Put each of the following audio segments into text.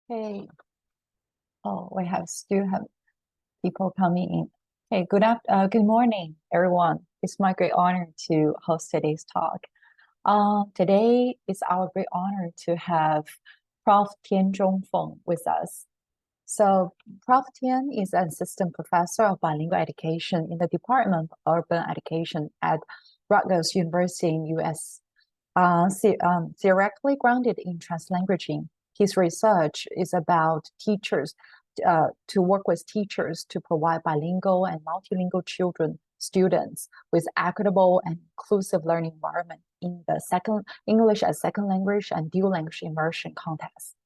Hey, oh, we still have people coming in. Hey, good morning, everyone. It's my great honor to host today's talk. Today it's our great honor to have Prof Tian Zhongfeng with us. So Prof Tian is an assistant professor of bilingual education in the Department of Urban Education at Rutgers University in US. Theoretically grounded in translanguaging, his research is about teachers to work with teachers to provide bilingual and multilingual students with equitable and inclusive learning environment in the English as second language and dual language immersion context.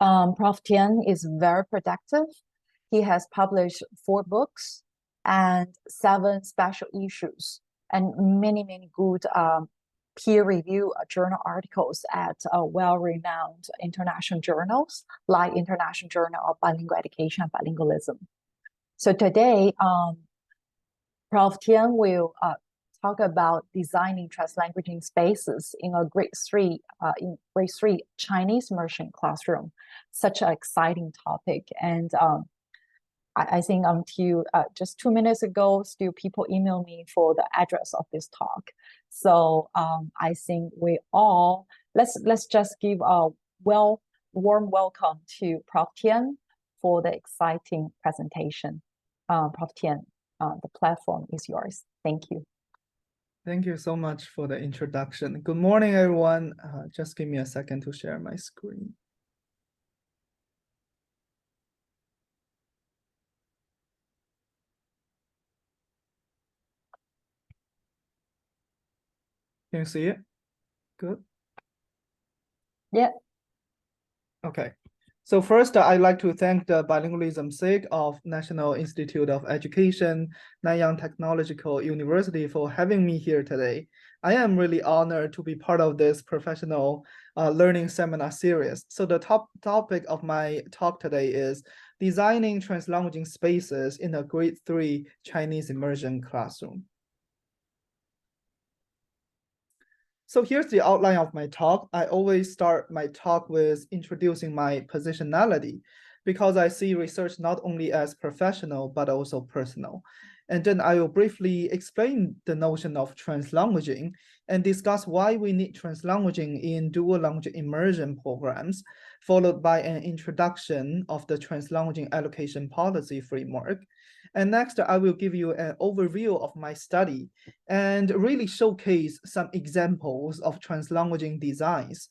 Prof. Tian is very productive. He has published 4 books and 7 special issues and many good peer-reviewed journal articles at well-renowned international journals like International Journal of Bilingual Education and Bilingualism. So today, Prof. Tian will talk about designing translanguaging spaces in a grade 3 Chinese immersion classroom. Such an exciting topic, and I think until just 2 minutes ago, still people email me for the address of this talk. So I think we all let's just give a warm welcome to Prof. Tian for the exciting presentation. Prof. Tian, the platform is yours. Thank you. Thank you so much for the introduction. Good morning, everyone. Just give me a second to share my screen. Can you see it? Good. Yeah. Okay. So first, I'd like to thank the Bilingualism SIG of National Institute of Education, Nanyang Technological University for having me here today. I am really honored to be part of this professional learning seminar series. So the topic of my talk today is designing translanguaging spaces in a grade 3 Chinese immersion classroom. So here's the outline of my talk. I always start my talk with introducing my positionality because I see research not only as professional, but also personal. And then I will briefly explain the notion of translanguaging and discuss why we need translanguaging in dual language immersion programs, followed by an introduction of the translanguaging allocation policy framework. And next, I will give you an overview of my study and really showcase some examples of translanguaging designs.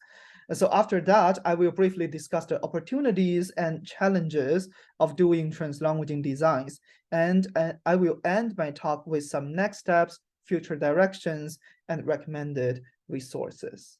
So after that, I will briefly discuss the opportunities and challenges of doing translanguaging designs. And I will end my talk with some next steps, future directions, and recommended resources.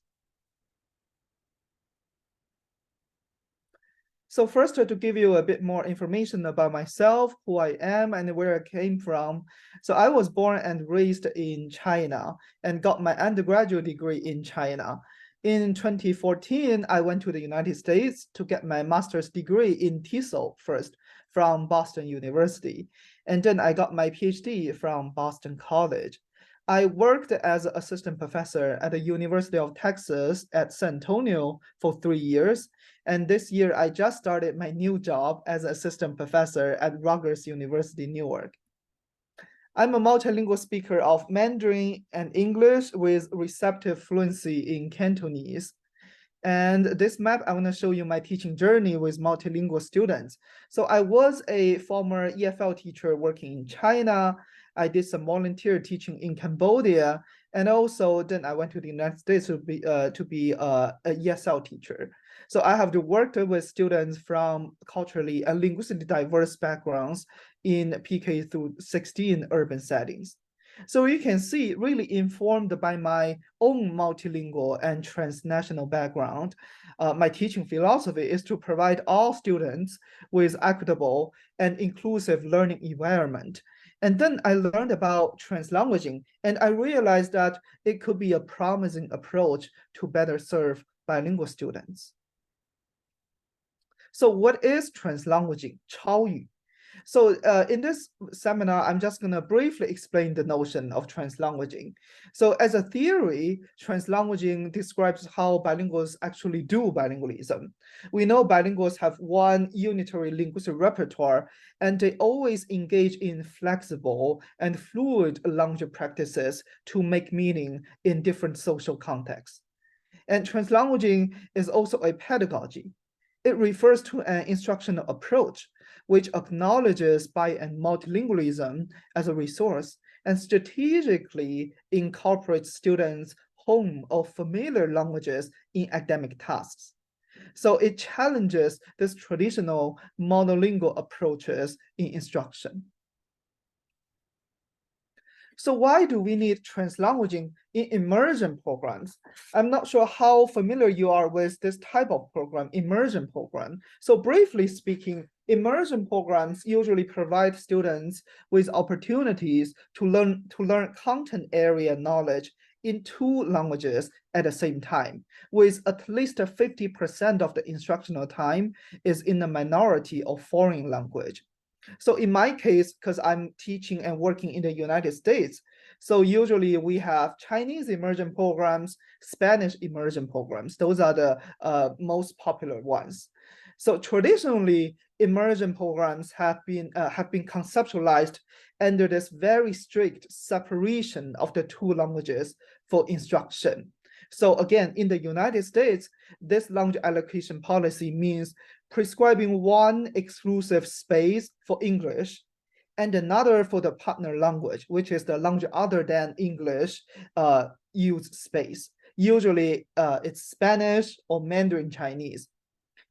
So first, to give you a bit more information about myself, who I am, and where I came from. So I was born and raised in China and got my undergraduate degree in China. In 2014, I went to the United States to get my master's degree in TESOL first from Boston University. And then I got my PhD from Boston College. I worked as an assistant professor at the University of Texas at San Antonio for 3 years. And this year, I just started my new job as an assistant professor at Rutgers University, Newark. I'm a multilingual speaker of Mandarin and English with receptive fluency in Cantonese. And this map, I want to show you my teaching journey with multilingual students. So I was a former EFL teacher working in China. I did some volunteer teaching in Cambodia. And also then I went to the United States to be a ESL teacher. So I have worked with students from culturally and linguistically diverse backgrounds in PK through 16 urban settings. So you can see, really informed by my own multilingual and transnational background, my teaching philosophy is to provide all students with equitable and inclusive learning environment. And then I learned about translanguaging, and I realized that it could be a promising approach to better serve bilingual students. So what is translanguaging? 超语. So in this seminar, I'm just going to briefly explain the notion of translanguaging. So as a theory, translanguaging describes how bilinguals actually do bilingualism. We know bilinguals have one unitary linguistic repertoire, and they always engage in flexible and fluid language practices to make meaning in different social contexts. And translanguaging is also a pedagogy. It refers to an instructional approach which acknowledges bi- and multilingualism as a resource and strategically incorporates students' home or familiar languages in academic tasks. So it challenges these traditional monolingual approaches in instruction. So why do we need translanguaging in immersion programs? I'm not sure how familiar you are with this type of program, immersion program. So briefly speaking, immersion programs usually provide students with opportunities to learn content area knowledge in two languages at the same time, with at least 50% of the instructional time is in a minority of foreign language. So in my case, because I'm teaching and working in the United States, so usually we have Chinese immersion programs, Spanish immersion programs. Those are the most popular ones. So traditionally, immersion programs have been conceptualized under this very strict separation of the two languages for instruction. So again, in the United States, this language allocation policy means prescribing one exclusive space for English and another for the partner language, which is the language other than English use space. Usually it's Spanish or Mandarin Chinese.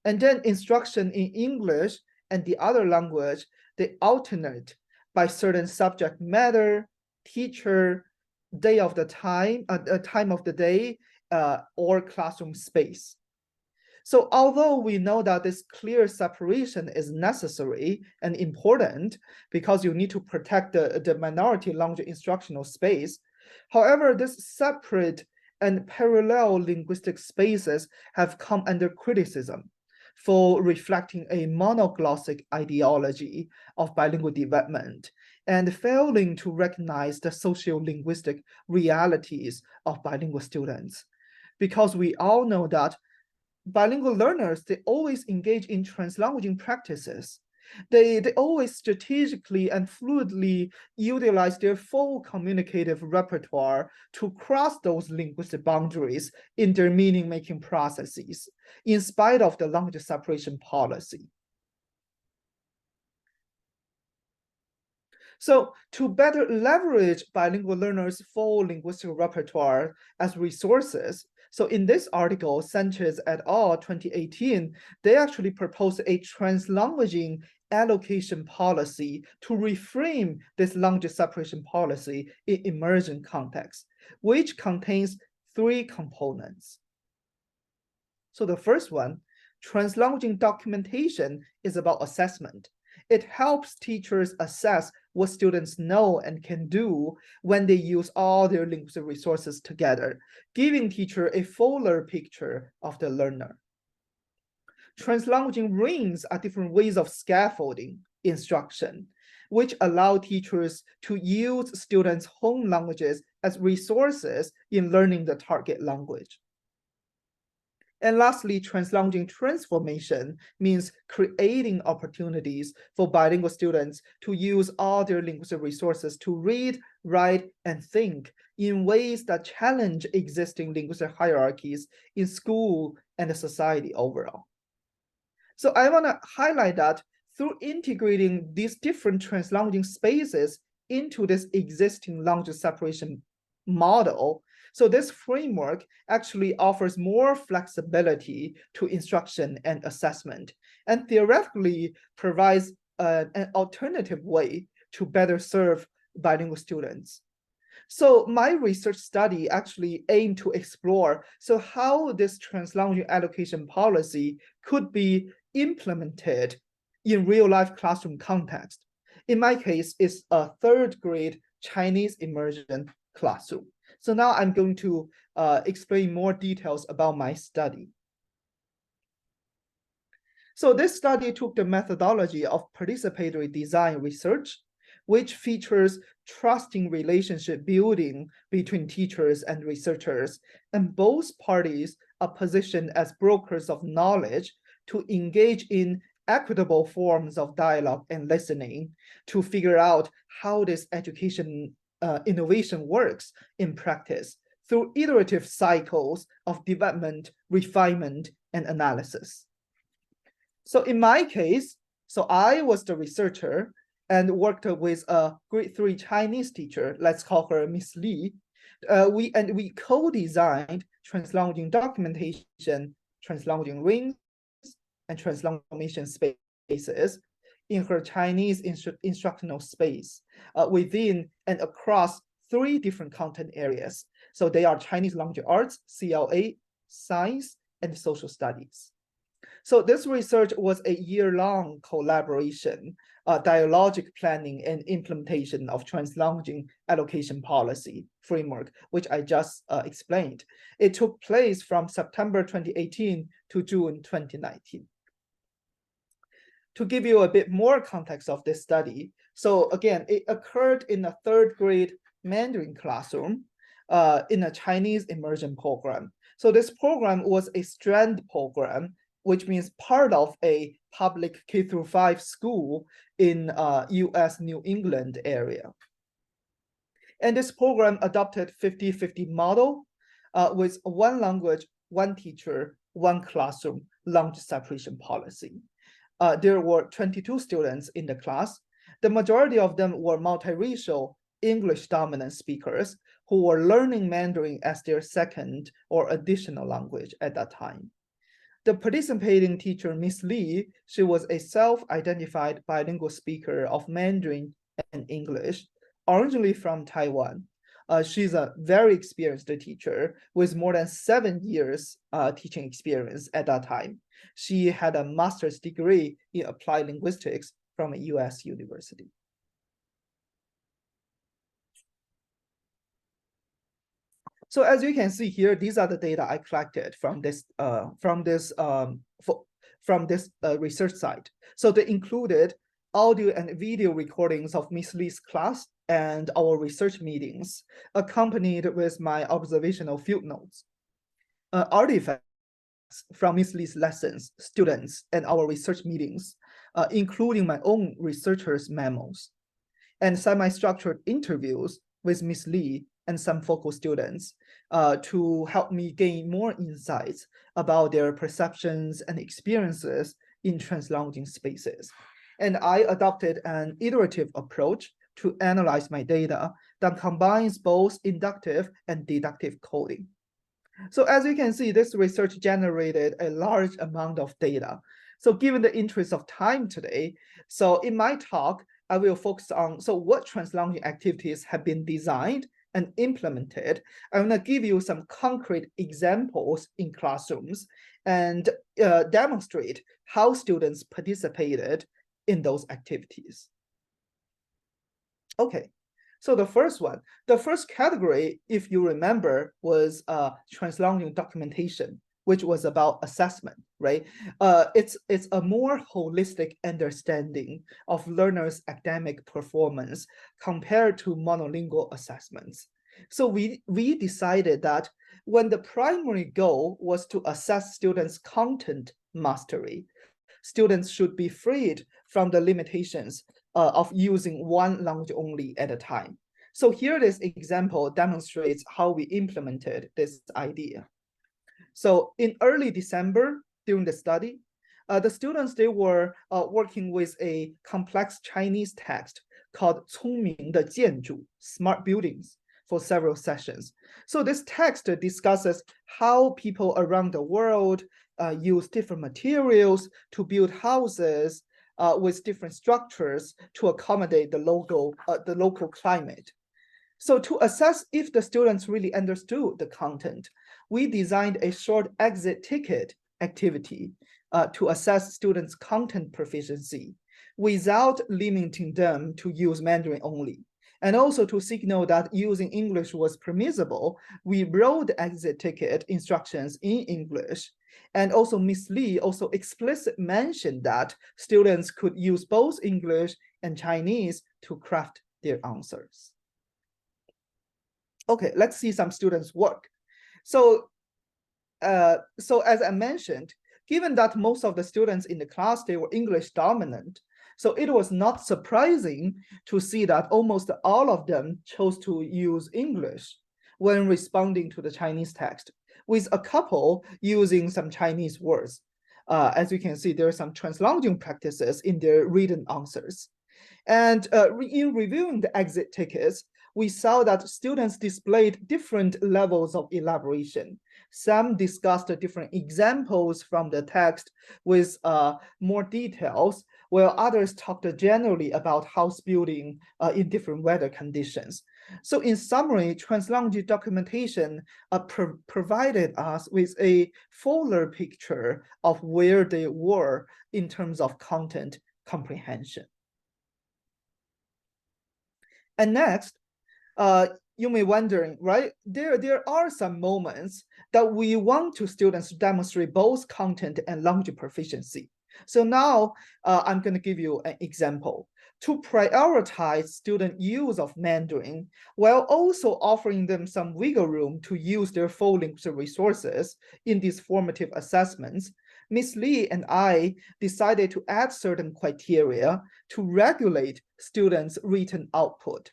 And then instruction in English and the other language, they alternate by certain subject matter, teacher, day of the time of the day, or classroom space. So although we know that this clear separation is necessary and important because you need to protect the minority language instructional space, however, this separate and parallel linguistic spaces have come under criticism for reflecting a monoglossic ideology of bilingual development and failing to recognize the sociolinguistic realities of bilingual students. Because we all know that bilingual learners, they always engage in translanguaging practices. They always strategically and fluidly utilize their full communicative repertoire to cross those linguistic boundaries in their meaning-making processes, in spite of the language separation policy. So to better leverage bilingual learners' full linguistic repertoire as resources, so in this article, Sánchez et al. 2018, they actually proposed a translanguaging allocation policy to reframe this language separation policy in immersion context, which contains three components. So the first one, translanguaging documentation, is about assessment. It helps teachers assess what students know and can do when they use all their linguistic resources together, giving teacher a fuller picture of the learner. Translanguaging rings are different ways of scaffolding instruction, which allow teachers to use students' home languages as resources in learning the target language. And lastly, translanguaging transformation means creating opportunities for bilingual students to use all their linguistic resources to read, write, and think in ways that challenge existing linguistic hierarchies in school and the society overall. So I want to highlight that through integrating these different translanguaging spaces into this existing language separation model, so this framework actually offers more flexibility to instruction and assessment, and theoretically provides an alternative way to better serve bilingual students. So my research study actually aimed to explore how this translanguaging allocation policy could be implemented in real-life classroom context. In my case, it's a third grade Chinese immersion classroom. So now I'm going to explain more details about my study. So this study took the methodology of participatory design research, which features trusting relationship building between teachers and researchers, and both parties are positioned as brokers of knowledge to engage in equitable forms of dialogue and listening to figure out how this education innovation works in practice through iterative cycles of development, refinement, and analysis. So in my case, so I was the researcher and worked with a grade 3 Chinese teacher, let's call her Miss Li. We co-designed translanguaging documentation, translanguaging rings, and translanguaging spaces in her Chinese instructional space within and across 3 different content areas. So they are Chinese language arts, CLA, science, and social studies. So this research was a year-long collaboration, dialogic planning and implementation of translanguaging allocation policy framework, which I just explained. It took place from September 2018 to June 2019. To give you a bit more context of this study, so again, it occurred in a 3rd grade Mandarin classroom in a Chinese immersion program. So this program was a strand program, which means part of a public K-5 school in US New England area. And this program adopted 50-50 model with 1 language, 1 teacher, 1 classroom language separation policy. There were 22 students in the class. The majority of them were multiracial English dominant speakers who were learning Mandarin as their 2nd or additional language at that time. The participating teacher, Miss Li, she was a self-identified bilingual speaker of Mandarin and English, originally from Taiwan. She's a very experienced teacher with more than 7 years teaching experience at that time. She had a master's degree in applied linguistics from a US university. So as you can see here, these are the data I collected from this research site. So they included audio and video recordings of Miss Li's class and our research meetings, accompanied with my observational field notes, artifacts from Miss Li's lessons, students, and our research meetings, including my own researchers' memos, and semi-structured interviews with Miss Li and some focal students to help me gain more insights about their perceptions and experiences in translanguaging spaces. And I adopted an iterative approach to analyze my data that combines both inductive and deductive coding. So as you can see, this research generated a large amount of data. So given the interest of time today, so in my talk, I will focus on what translanguaging activities have been designed and implemented. I'm going to give you some concrete examples in classrooms and demonstrate how students participated in those activities. Okay, so the first category, if you remember, was translanguaging documentation, which was about assessment, right? It's a more holistic understanding of learners' academic performance compared to monolingual assessments. So we decided that when the primary goal was to assess students' content mastery, students should be freed from the limitations of using 1 language only at a time. So here this example demonstrates how we implemented this idea. So in early December, during the study, the students, they were working with a complex Chinese text called 聪明的建筑, smart buildings, for several sessions. So this text discusses how people around the world use different materials to build houses with different structures to accommodate the local climate. So to assess if the students really understood the content, we designed a short exit ticket activity to assess students' content proficiency without limiting them to use Mandarin only. And also to signal that using English was permissible, we wrote the exit ticket instructions in English And also Miss Lee also explicitly mentioned that students could use both English and Chinese to craft their answers. Okay, let's see some students' work. So as I mentioned, given that most of the students in the class, they were English dominant, so it was not surprising to see that almost all of them chose to use English when responding to the Chinese text, with a couple using some Chinese words. As you can see, there are some translanguaging practices in their written answers. And in reviewing the exit tickets, we saw that students displayed different levels of elaboration. Some discussed different examples from the text with more details, while others talked generally about house building in different weather conditions. So in summary, translanguage documentation provided us with a fuller picture of where they were in terms of content comprehension. And next, you may wondering, right? There are some moments that we want to students to demonstrate both content and language proficiency. So now I'm going to give you an example. To prioritize student use of Mandarin, while also offering them some wiggle room to use their full linguistic resources in these formative assessments, Ms. Lee and I decided to add certain criteria to regulate students' written output.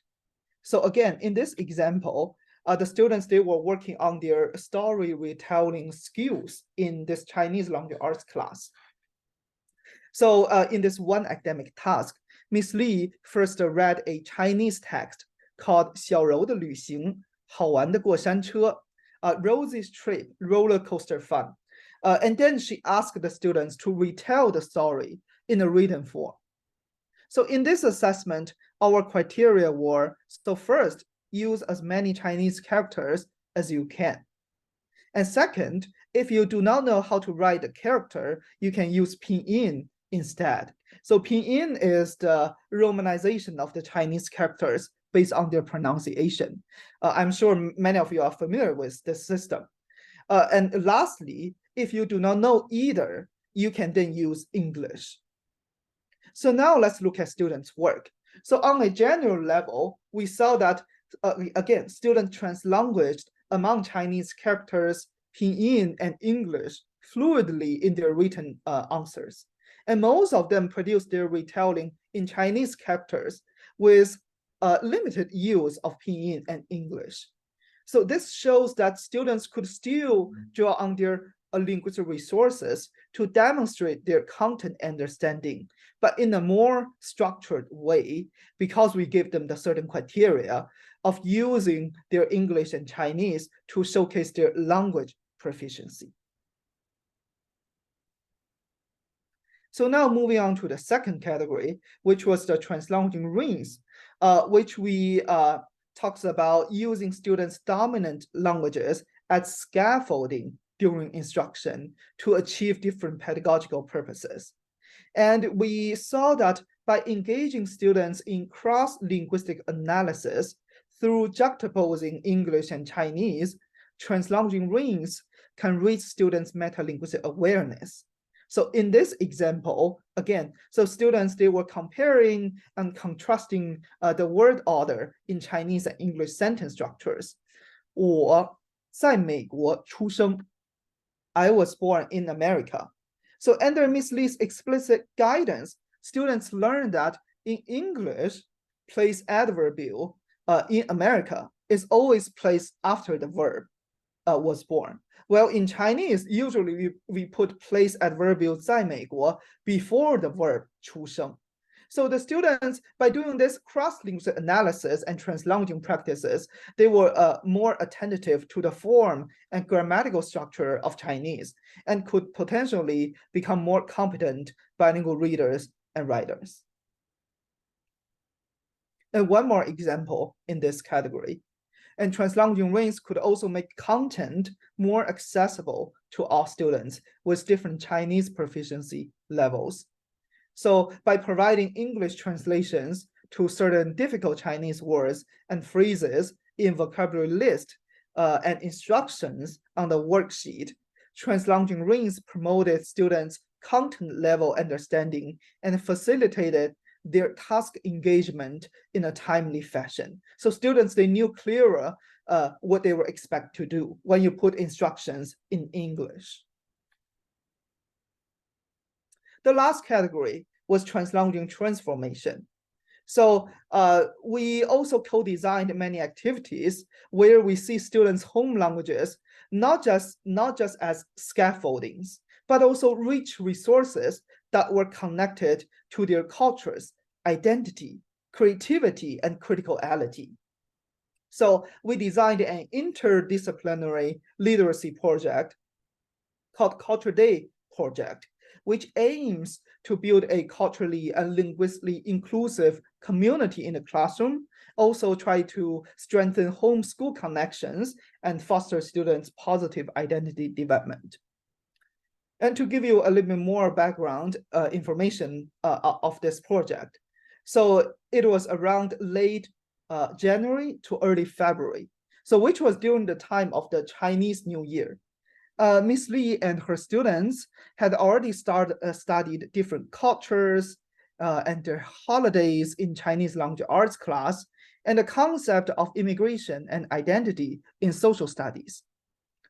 So again, in this example, the students, they were working on their story retelling skills in this Chinese language arts class. So in this one academic task, Ms. Lee first read a Chinese text called 小柔的旅行,好玩的过山车, Rosie's Trip, Roller Coaster Fun. And then she asked the students to retell the story in a written form. So in this assessment, our criteria were, so first, use as many Chinese characters as you can. And second, if you do not know how to write a character, you can use pinyin instead. So pinyin is the romanization of the Chinese characters based on their pronunciation. I'm sure many of you are familiar with this system. And lastly, if you do not know either, you can then use English. So now let's look at students' work. So on a general level, we saw that, again, students translanguaged among Chinese characters, pinyin and English fluidly in their written answers. And most of them produced their retelling in Chinese characters with limited use of pinyin and English. So this shows that students could still draw on their linguistic resources to demonstrate their content understanding, but in a more structured way, because we give them the certain criteria of using their English and Chinese to showcase their language proficiency. So now moving on to the second category, which was the translanguaging rings, which we talks about using students' dominant languages as scaffolding during instruction to achieve different pedagogical purposes. And we saw that by engaging students in cross-linguistic analysis through juxtaposing English and Chinese, translanguaging rings can reach students' meta-linguistic awareness. So in this example, again, so students, they were comparing and contrasting the word order in Chinese and English sentence structures. 我在美国出生, I was born in America. So under Ms. Lee's explicit guidance, students learned that in English, place adverbial in America is always placed after the verb was born. Well, in Chinese, usually we put place adverbial 在美国 before the verb 出生. So the students, by doing this cross-linguistic analysis and translanguaging practices, they were more attentive to the form and grammatical structure of Chinese and could potentially become more competent bilingual readers and writers. And one more example in this category. And translanguaging rings could also make content more accessible to all students with different Chinese proficiency levels. So by providing English translations to certain difficult Chinese words and phrases in vocabulary list and instructions on the worksheet, Translanguaging rings promoted students' content level understanding and facilitated their task engagement in a timely fashion. So students, they knew clearer what they were expected to do when you put instructions in English. The last category was translanguaging transformation. So we also co-designed many activities where we see students' home languages not just as scaffoldings, but also rich resources that were connected to their cultures, identity, creativity, and criticality. So we designed an interdisciplinary literacy project called Culture Day Project, which aims to build a culturally and linguistically inclusive community in the classroom, also try to strengthen home-school connections and foster students' positive identity development. And to give you a little bit more background information of this project. So it was around late January to early February, so which was during the time of the Chinese New Year. Miss Lee and her students had already studied different cultures and their holidays in Chinese language arts class, and the concept of immigration and identity in social studies.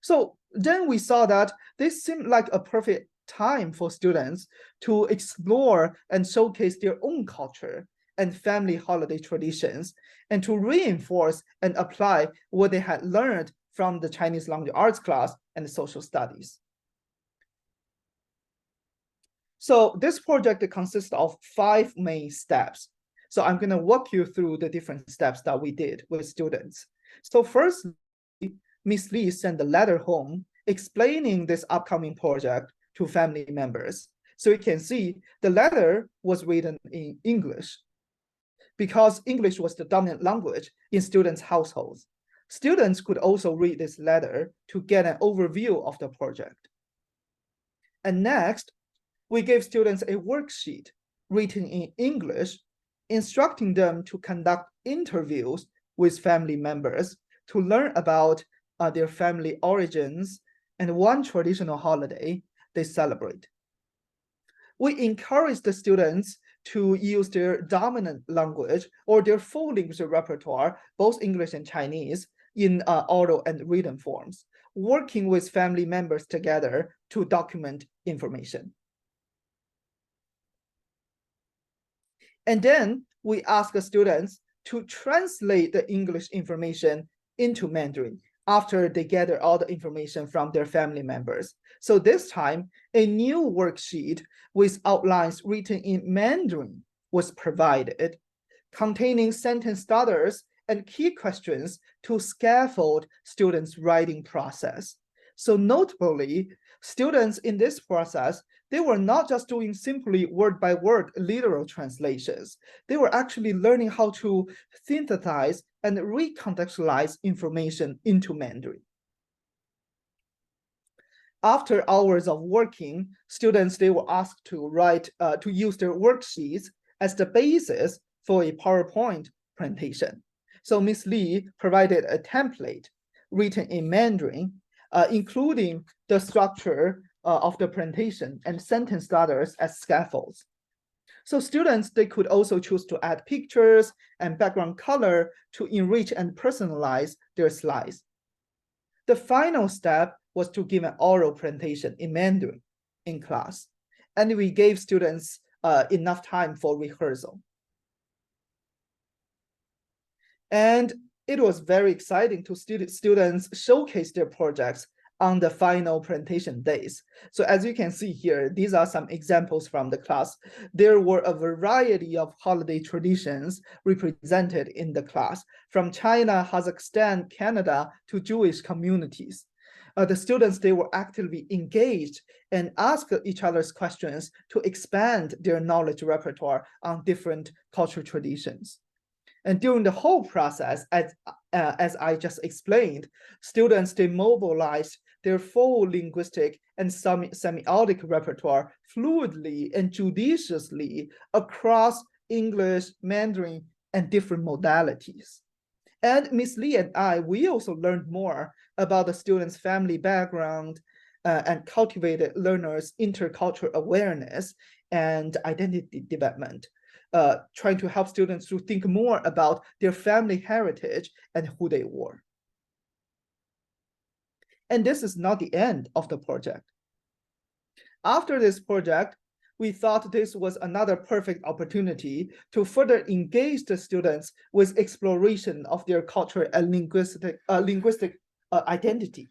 So then we saw that this seemed like a perfect time for students to explore and showcase their own culture and family holiday traditions, and to reinforce and apply what they had learned from the Chinese language arts class and social studies. So this project consists of 5 main steps. So I'm going to walk you through the different steps that we did with students. So first, Miss Lee sent a letter home explaining this upcoming project to family members. So you can see the letter was written in English because English was the dominant language in students' households. Students could also read this letter to get an overview of the project. And next, we gave students a worksheet written in English, instructing them to conduct interviews with family members to learn about their family origins and one traditional holiday they celebrate. We encourage the students to use their dominant language or their full linguistic repertoire, both English and Chinese, in oral and written forms, working with family members together to document information. And then we ask the students to translate the English information into Mandarin after they gather all the information from their family members. So this time, a new worksheet with outlines written in Mandarin was provided, containing sentence starters and key questions to scaffold students' writing process. So notably, students in this process, they were not just doing simply word-by-word literal translations. They were actually learning how to synthesize and recontextualize information into Mandarin. After hours of working, students, they were asked to write, to use their worksheets as the basis for a PowerPoint presentation. So Ms. Lee provided a template written in Mandarin, including the structure of the presentation and sentence starters as scaffolds. So students, they could also choose to add pictures and background color to enrich and personalize their slides. The final step was to give an oral presentation in Mandarin in class, and we gave students enough time for rehearsal. And it was very exciting to students showcase their projects on the final presentation days. So as you can see here, these are some examples from the class. There were a variety of holiday traditions represented in the class, from China, Kazakhstan, Canada, to Jewish communities. The students, they were actively engaged and asked each other's questions to expand their knowledge repertoire on different cultural traditions. And during the whole process, as I just explained, students, they mobilized their full linguistic and semiotic repertoire fluidly and judiciously across English, Mandarin, and different modalities. And Ms. Lee and I, we also learned more about the students' family background, and cultivated learners' intercultural awareness and identity development, trying to help students to think more about their family heritage and who they were. And this is not the end of the project. After this project, we thought this was another perfect opportunity to further engage the students with exploration of their cultural and linguistic identity.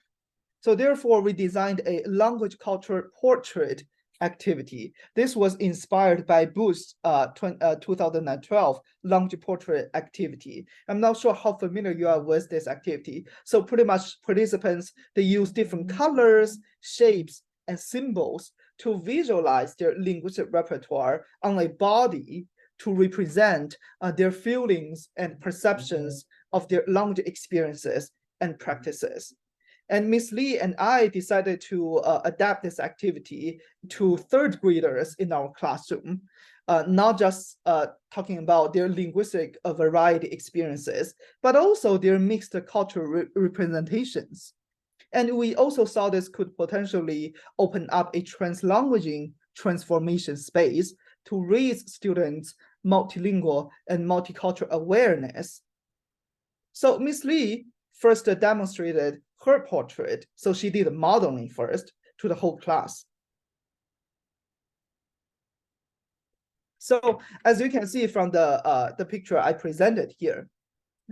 So therefore, we designed a language culture portrait activity. This was inspired by Booth's 2012 language portrait activity. I'm not sure how familiar you are with this activity. So pretty much participants, they use different colors, shapes, and symbols to visualize their linguistic repertoire on a body to represent their feelings and perceptions of their language experiences and practices. And Ms. Lee and I decided to adapt this activity to third graders in our classroom, not just talking about their linguistic variety experiences, but also their mixed cultural representations. And we also saw this could potentially open up a translanguaging transformation space to raise students' multilingual and multicultural awareness. So Ms. Lee first demonstrated her portrait. So she did modeling first to the whole class. So as you can see from the picture I presented here,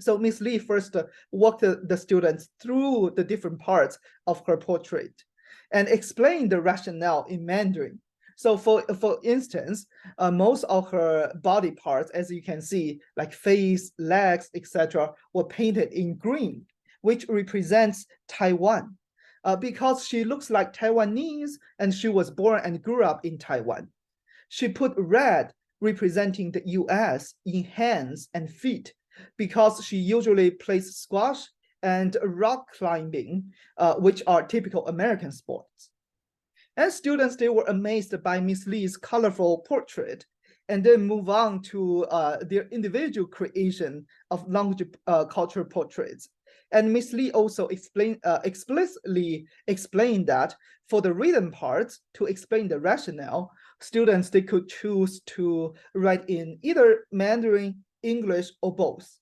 so Ms. Lee first walked the students through the different parts of her portrait and explained the rationale in Mandarin. So for instance, most of her body parts, as you can see, like face, legs, etc., were painted in green, which represents Taiwan, because she looks like Taiwanese and she was born and grew up in Taiwan. She put red, representing the US, in hands and feet, because she usually plays squash and rock climbing, which are typical American sports. And students, they were amazed by Ms. Lee's colorful portrait, and then move on to their individual creation of language culture portraits. And Ms. Lee also explicitly explained that for the written parts, to explain the rationale, students, they could choose to write in either Mandarin, English, or both.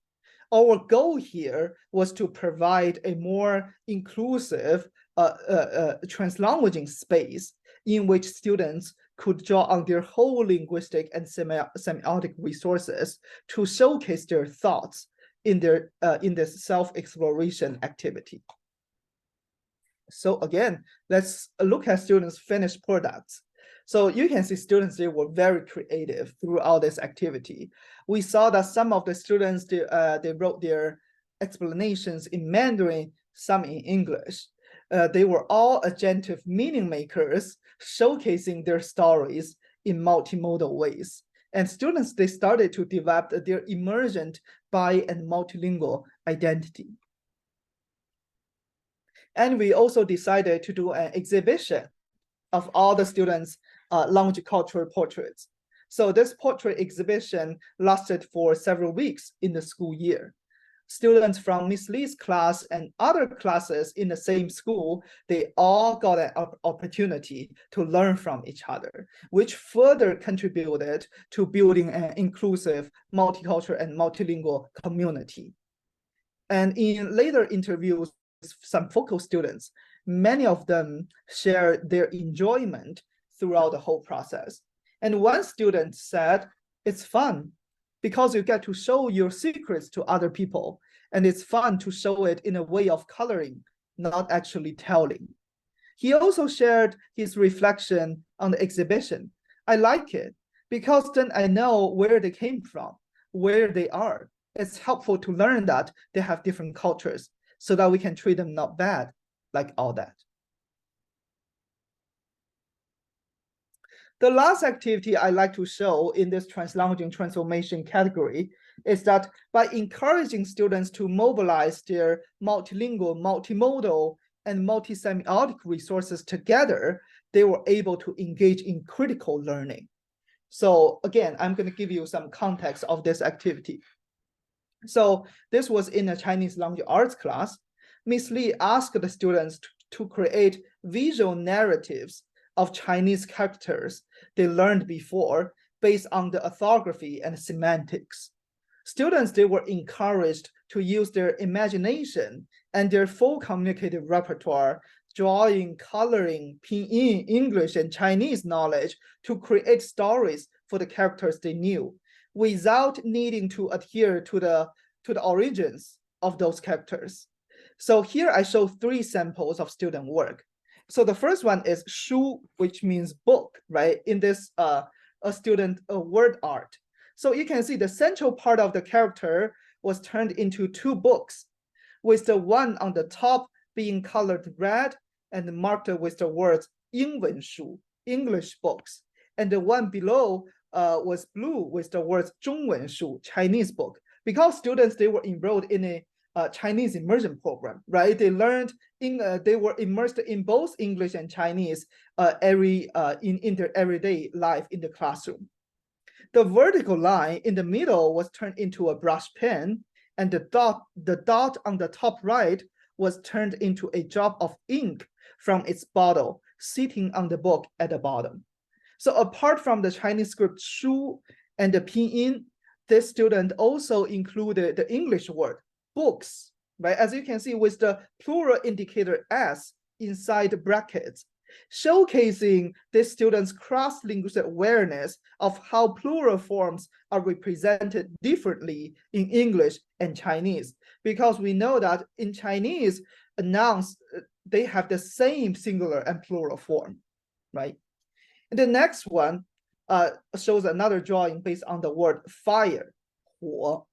Our goal here was to provide a more inclusive translanguaging space in which students could draw on their whole linguistic and semiotic resources to showcase their thoughts in this self-exploration activity. So again, let's look at students' finished products. So you can see students, they were very creative throughout this activity. We saw that some of the students, they wrote their explanations in Mandarin, some in English. They were all agentive meaning makers, showcasing their stories in multimodal ways. And students, they started to develop their immersion, bi, and multilingual identity. And we also decided to do an exhibition of all the students' language cultural portraits. So this portrait exhibition lasted for several weeks in the school year. Students from Ms. Lee's class and other classes in the same school, they all got an opportunity to learn from each other, which further contributed to building an inclusive, multicultural, and multilingual community. And in later interviews with some focal students, many of them shared their enjoyment throughout the whole process. And one student said, it's fun because you get to show your secrets to other people. And it's fun to show it in a way of coloring, not actually telling. He also shared his reflection on the exhibition. I like it because then I know where they came from, where they are. It's helpful to learn that they have different cultures so that we can treat them not bad, like all that. The last activity I like to show in this translanguaging transformation category is that by encouraging students to mobilize their multilingual, multimodal, and multisemiotic resources together, they were able to engage in critical learning. So again, I'm going to give you some context of this activity. So this was in a Chinese language arts class. Ms. Lee asked the students to create visual narratives of Chinese characters they learned before based on the orthography and semantics. Students, they were encouraged to use their imagination and their full communicative repertoire, drawing, coloring, pinyin, English, and Chinese knowledge to create stories for the characters they knew, without needing to adhere to the origins of those characters. So here I show 3 samples of student work. So the first one is shu, which means book, right? In this a student word art. So you can see the central part of the character was turned into 2 books, with the one on the top being colored red and marked with the words 英文书, English books, and the one below was blue with the words 中文书, Chinese book, because students, they were enrolled in a Chinese immersion program, right? They learned they were immersed in both English and Chinese in their everyday life in the classroom. The vertical line in the middle was turned into a brush pen, and the dot on the top right was turned into a drop of ink from its bottle, sitting on the book at the bottom. So apart from the Chinese script shu and the pinyin, this student also included the English word books, right? As you can see with the plural indicator s inside the brackets, showcasing this student's cross-linguistic awareness of how plural forms are represented differently in English and Chinese, because we know that in Chinese, nouns, they have the same singular and plural form, right? And the next one shows another drawing based on the word fire, 火.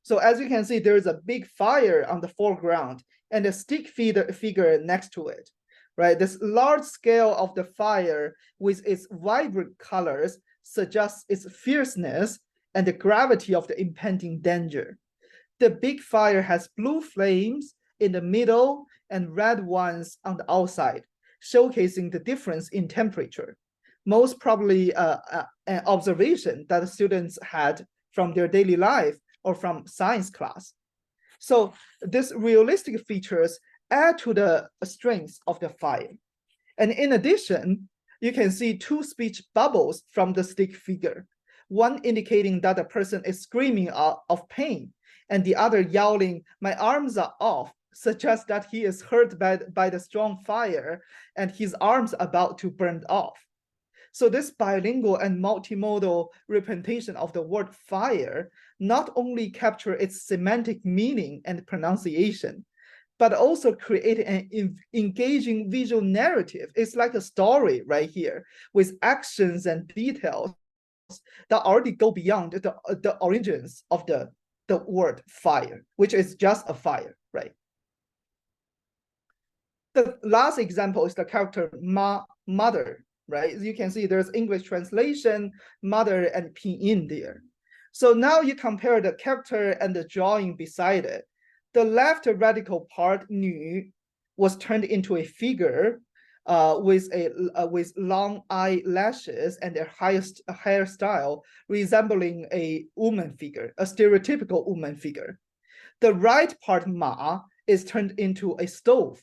So as you can see, there is a big fire on the foreground and a stick figure next to it, right? This large scale of the fire with its vibrant colors suggests its fierceness and the gravity of the impending danger. The big fire has blue flames in the middle and red ones on the outside, showcasing the difference in temperature. Most probably an observation that the students had from their daily life or from science class. So these realistic features add to the strength of the fire. And in addition, you can see 2 speech bubbles from the stick figure, one indicating that the person is screaming of pain, and the other yelling, "My arms are off," suggests that he is hurt by the strong fire and his arms are about to burn off. So this bilingual and multimodal representation of the word fire not only capture its semantic meaning and pronunciation, but also create an engaging visual narrative. It's like a story right here with actions and details that already go beyond the origins of the word fire, which is just a fire, right? The last example is the character mother, right? As you can see, there's English translation, mother, and pinyin there. So now you compare the character and the drawing beside it. The left radical part, 女, was turned into a figure with long eyelashes and a hairstyle resembling a woman figure, a stereotypical woman figure. The right part, ma, is turned into a stove,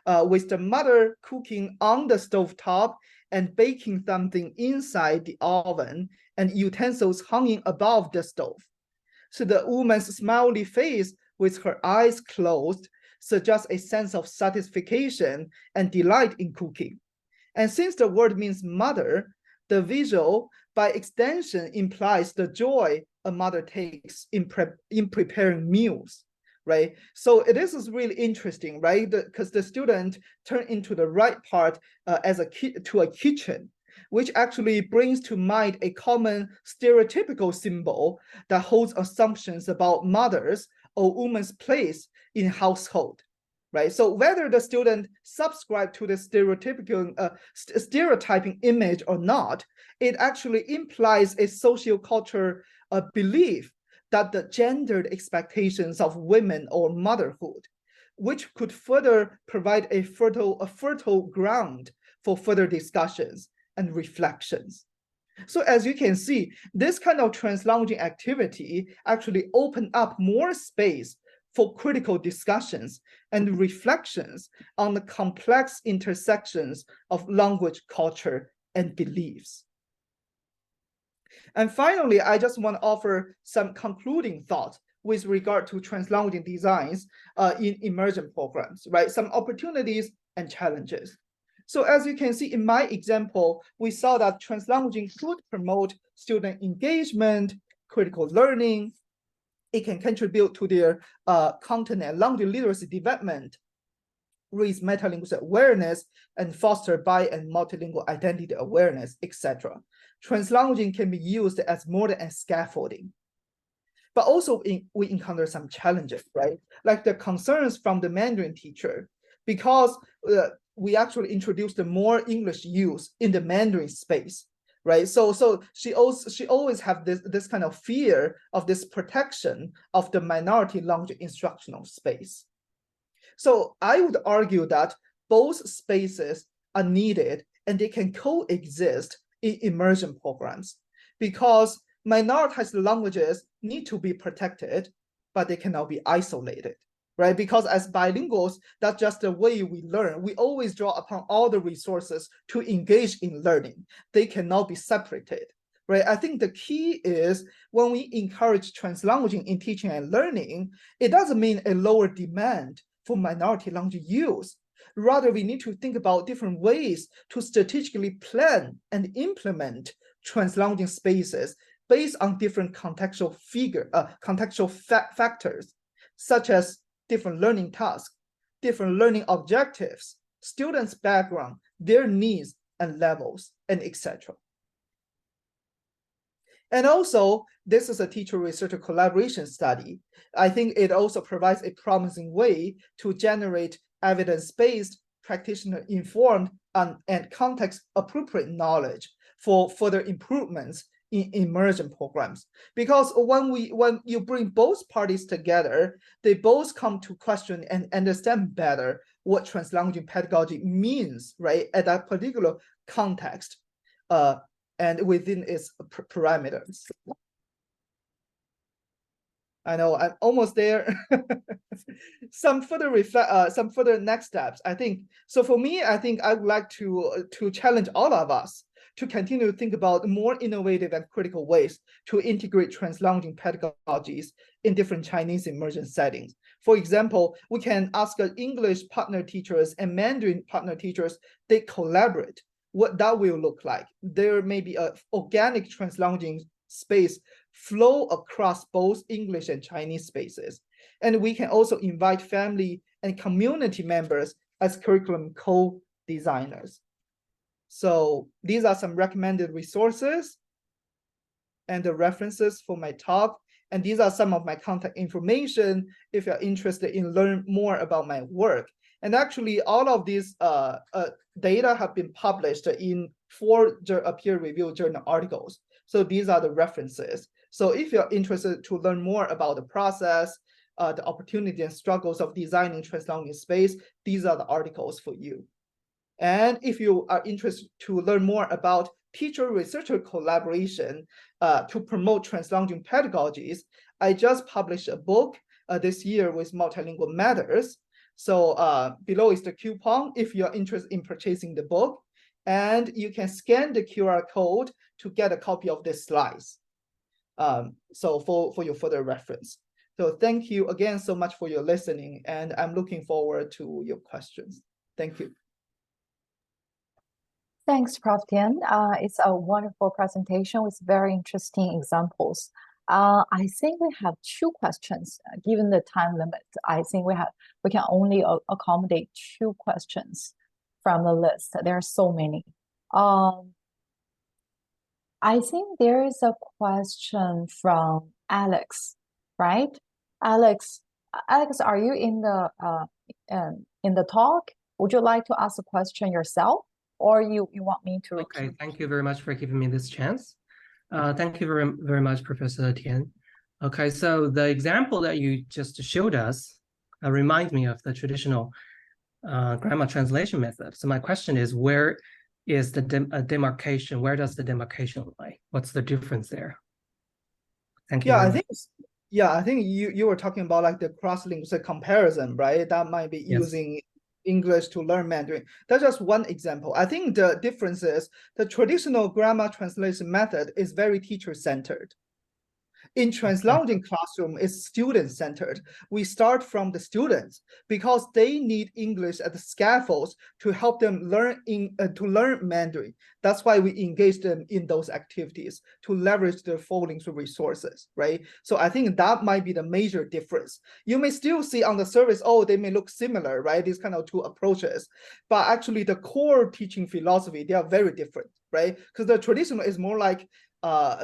with the mother cooking on the stove top and baking something inside the oven and utensils hanging above the stove. So the woman's smiley face with her eyes closed suggests a sense of satisfaction and delight in cooking. And since the word means mother, the visual, by extension, implies the joy a mother takes in preparing meals, right? So this is really interesting, right? Because the student turned into the right part to a kitchen, which actually brings to mind a common stereotypical symbol that holds assumptions about mothers or women's place in household, right? So whether the student subscribe to the stereotyping image or not, it actually implies a sociocultural belief that the gendered expectations of women or motherhood, which could further provide a fertile ground for further discussions and reflections. So as you can see, this kind of translanguaging activity actually opened up more space for critical discussions and reflections on the complex intersections of language, culture, and beliefs. And finally, I just want to offer some concluding thoughts with regard to translanguaging designs in immersion programs, right? Some opportunities and challenges. So as you can see in my example, we saw that translanguaging could promote student engagement, critical learning. It can contribute to their content and language literacy development, raise metalinguistic awareness, and foster bi and multilingual identity awareness, etc. Translanguaging can be used as more than scaffolding. But also we encounter some challenges, right? Like the concerns from the Mandarin teacher, because we actually introduced more English use in the Mandarin space, right? So she always have this kind of fear of this protection of the minority language instructional space. So I would argue that both spaces are needed and they can coexist in immersion programs, because minoritized languages need to be protected, but they cannot be isolated, right? Because as bilinguals, that's just the way we learn. We always draw upon all the resources to engage in learning. They cannot be separated, right? I think the key is when we encourage translanguaging in teaching and learning, it doesn't mean a lower demand for minority language use. Rather, we need to think about different ways to strategically plan and implement translanguaging spaces based on different contextual factors, such as different learning tasks, different learning objectives, students' background, their needs and levels, and etc. And also, this is a teacher-researcher collaboration study. I think it also provides a promising way to generate evidence-based, practitioner-informed, and context-appropriate knowledge for further improvements in immersion programs. Because when you bring both parties together, they both come to question and understand better what translanguaging pedagogy means, right, at that particular context and within its parameters. I know I'm almost there. Some further next steps, I think. So for me, I think I would like to challenge all of us to continue to think about more innovative and critical ways to integrate translanguaging pedagogies in different Chinese immersion settings. For example, we can ask English partner teachers and Mandarin partner teachers, they collaborate, what that will look like. There may be an organic translanguaging space flow across both English and Chinese spaces. And we can also invite family and community members as curriculum co-designers. So these are some recommended resources and the references for my talk. And these are some of my contact information if you're interested in learning more about my work. And actually, all of these data have been published in 4 peer-reviewed journal articles. So these are the references. So if you're interested to learn more about the process, the opportunity and struggles of designing translanguaging space, these are the articles for you. And if you are interested to learn more about teacher-researcher collaboration to promote translanguaging pedagogies, I just published a book this year with Multilingual Matters. So below is the coupon if you're interested in purchasing the book. And you can scan the QR code to get a copy of the slides. So for your further reference. So thank you again so much for your listening, and I'm looking forward to your questions. Thank you. Thanks, Prof. Tian. It's a wonderful presentation with very interesting examples. I think we have 2 questions. Given the time limit, I think we can only accommodate 2 questions from the list. There are so many. I think there is a question from Alex, right? Alex, are you in the talk? Would you like to ask a question yourself, or you want me to repeat? Okay, thank you very much for giving me this chance. Thank you very much, Professor Tian. Okay, so the example that you just showed us reminds me of the traditional grammar translation method. So my question is, where is the demarcation? Where does the demarcation lie? What's the difference there? Thank you. Yeah, I think Yeah, I think you were talking about like the cross-linguistic comparison, right? That might be Yes. using English to learn Mandarin. That's just one example. I think the difference is the traditional grammar translation method is very teacher-centered. In Translanguaging classroom, it's student-centered. We start from the students because they need English as the scaffolds to help them learn Mandarin. That's why we engage them in those activities to leverage their following resources, right? So I think that might be the major difference. You may still see on the surface, oh, they may look similar, right? These kind of two approaches, but actually the core teaching philosophy, they are very different, right? Because the traditional is more like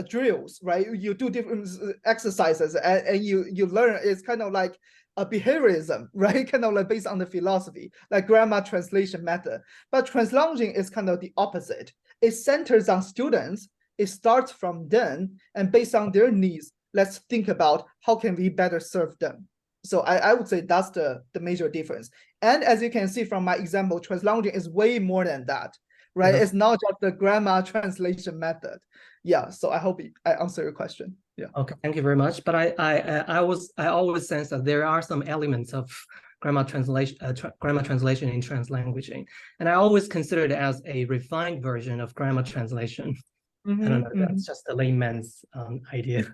drills, right? You do different exercises and you learn. It's kind of like a behaviorism, right? Kind of like based on the philosophy, like grammar translation method. But Translanguaging is kind of the opposite. It centers on students. It starts from them, and based on their needs, let's think about how can we better serve them. So I would say that's the major difference. And as you can see from my example, Translanguaging is way more than that, right? It's not just the grammar translation method. Yeah, so I hope I answer your question. Yeah. Okay, thank you very much. But I always sense that there are some elements of grammar translation in Translanguaging, and I always consider it as a refined version of grammar translation. I don't know, that's just a layman's idea.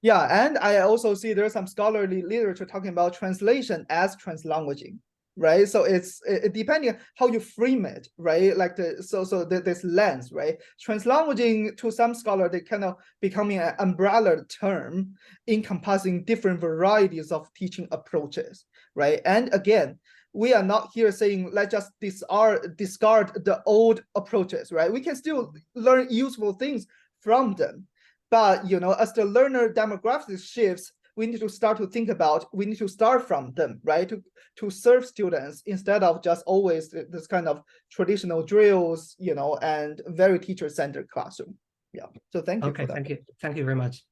Yeah, and I also see there's some scholarly literature talking about translation as Translanguaging, right? So it's depending on how you frame it, right? Like this lens, right? Translanguaging, to some scholar, they kind of becoming an umbrella term encompassing different varieties of teaching approaches, right? And again, we are not here saying let's just discard the old approaches, right? We can still learn useful things from them. But as the learner demographics shifts, we need to start to think about, we need to start from them, right? To serve students instead of just always this kind of traditional drills, and very teacher-centered classroom. Yeah. So thank you for that. Thank you. Thank you very much.